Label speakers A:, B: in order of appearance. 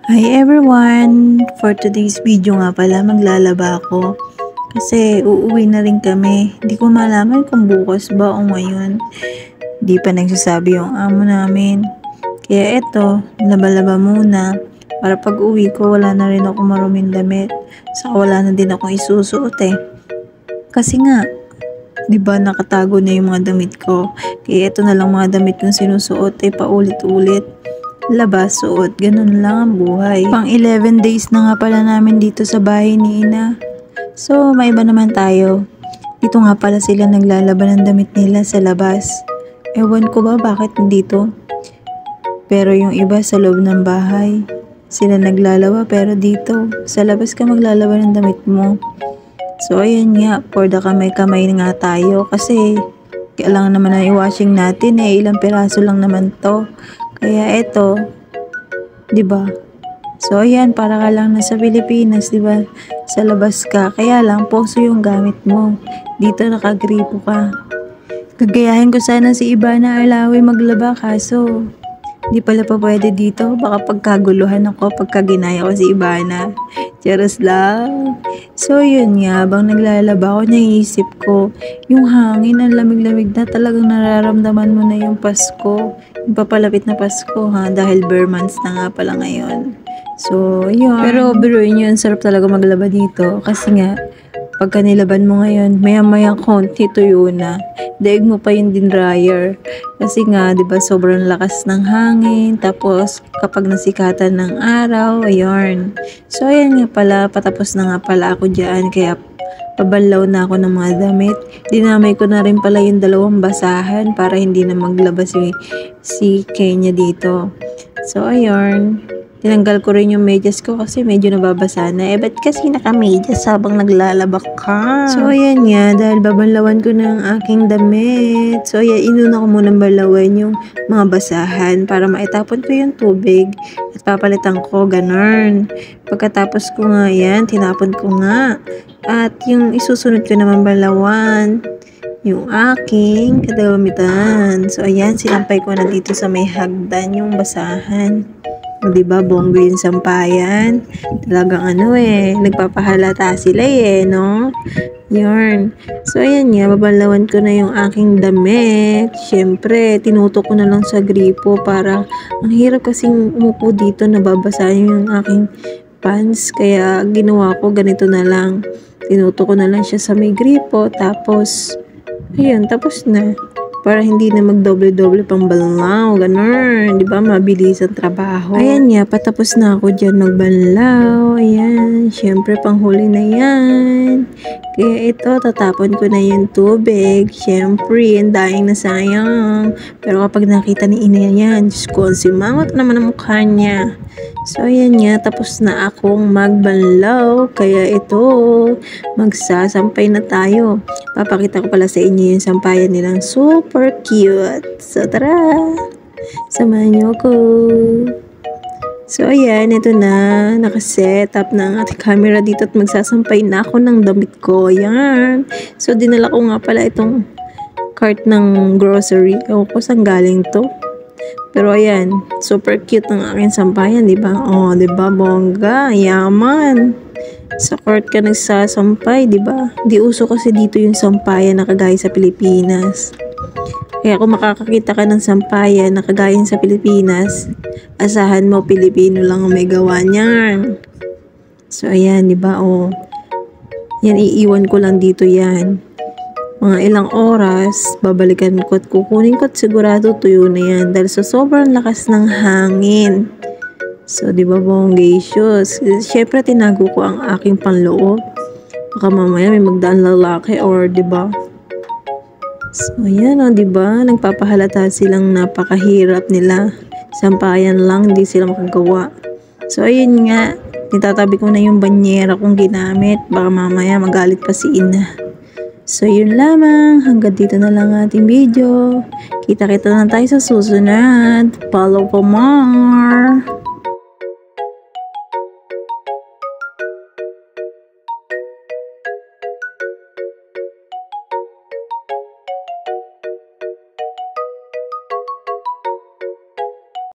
A: Hi everyone! For today's video nga pala, maglalaba ako. Kasi uuwi na rin kami. Hindi ko malaman kung bukas ba o ngayon. Di pa nagsasabi yung amo namin. Kaya eto, laba-laba muna. Para pag uwi ko, wala na rin ako maruming damit. Saka wala na din akong isusuot eh. Kasi nga, di ba nakatago na yung mga damit ko. Kaya eto na lang mga damit kong sinusuot eh, paulit-ulit. Labas, suot, ganun lang ang buhay. Pang 11 days na nga pala namin dito sa bahay ni Ina. So, may iba naman tayo. Dito nga pala sila naglalaban ng damit nila sa labas. Ewan ko ba bakit dito. Pero yung iba sa loob ng bahay. Sila naglalawa pero dito, sa labas ka maglalaba ng damit mo. So, ayan nga, for the kamay-kamay nga tayo. Kasi, kailangan naman na i-washing natin eh. Ilang piraso lang naman to. Kaya eto, 'di ba? So ayan, para ka lang nasa Pilipinas, 'di ba? Sa labas ka, kaya lang poso yung gamit mo. Dito nakagripo ka. Gagayahin ko sana si Ivana Alawi maglaba kaso di pala pa pwede dito. Baka pagkaguluhan ako pagka ginaya ko si Ivana. Charos lang. So yun nga, habang naglalaba ako, naiisip ko, yung hangin, ang lamig-lamig na, talagang nararamdaman mo na yung Pasko. Yung papalapit na Pasko ha, dahil bare months na nga pala ngayon. So yun. Pero biruin yun, sarap talaga maglaba dito. Kasi nga, pagka nilaban mo ngayon, maya-maya konti tuyo na. Daig mo pa yung din dryer. Kasi nga, 'di ba, sobrang lakas ng hangin. Tapos kapag nasikatan ng araw, ayun. So ayan nga pala, patapos na nga pala ako diyan, kaya pabalaw na ako ng mga damit. Dinamay ko na rin pala yung dalawang basahan para hindi na maglaba si Kenya dito. So ayun. Tinanggal ko rin yung medyas ko kasi medyo nababasa na. Eh, ba't kasi naka-medyas habang naglalaba ka? So, ayan nga. Dahil babanlawan ko ng aking damit. So, ayan. Inuna ko munang balawan yung mga basahan para maitapon ko yung tubig. At papalitan ko. Ganon. Pagkatapos ko nga yan, tinapon ko nga. At yung isusunod ko naman balawan, yung aking kadamitan. So, ayan. Sinampay ko na dito sa may hagdan yung basahan. O diba, bonggo yung sampayan. Talagang nagpapahalata sila no? Yarn. So, ayan nga, babalawan ko na yung aking damit. Siyempre, tinutok ko na lang sa gripo para, ang hirap kasing umupo dito, nababasa yung aking pants. Kaya, ginawa ko, ganito na lang. Tinutok ko na lang siya sa may gripo. Tapos, ayun, tapos na. Para hindi na magdoble-doble pang banlaw, ganun, di ba, mabilis ang trabaho. Ayan nga, patapos na ako dyan magbanlaw, ayan, syempre panghuli na yan. Kaya ito, tatapon ko na yung tubig, syempre, ang daing na sayang. Pero kapag nakita ni Ina yan, Diyos ko, simangot naman ang mukha niya. So, ayan nga, tapos na akong magbanlaw. Kaya ito, magsasampay na tayo. Papakita ko pala sa inyo yung sampayan nilang super cute. So, tara! Samahan niyo ako. So, ayan, ito na. Nakaset up na ang ating camera dito at magsasampay na ako ng damit ko. Ayan. So, dinala ko nga pala itong cart ng grocery. Ewan ko saan galing to. Pero ayan, super cute ng aking sampayan, di ba? Oh, di ba, bongga, yaman. Sa court ka nagsasampay, di ba? Di uso kasi dito yung sampayan na kagaya sa Pilipinas. Kaya kung makakakita ka ng sampayan na kagaya sa Pilipinas, asahan mo Pilipino lang ang may gawa niyan. So ayan, di ba? Oh. Yan, iiwan ko lang dito yan. Mga ilang oras, babalikan ko at kukunin ko at sigurado tuyo na yan dahil sa sobrang lakas ng hangin. So, di ba, bonggacious? Siyempre, tinago ko ang aking panloob. Baka mamaya may magdaan lalaki or, di ba? So, ayan di ba? Nagpapahalata silang napakahirap nila. Sampayan lang, di sila makagawa. So, ayun nga. Nitatabi ko na yung banyera kong ginamit. Baka mamaya magalit pa si Ina. So, yun lamang. Hanggang dito na lang ating video. Kita-kita na tayo sa susunod. Follow for more!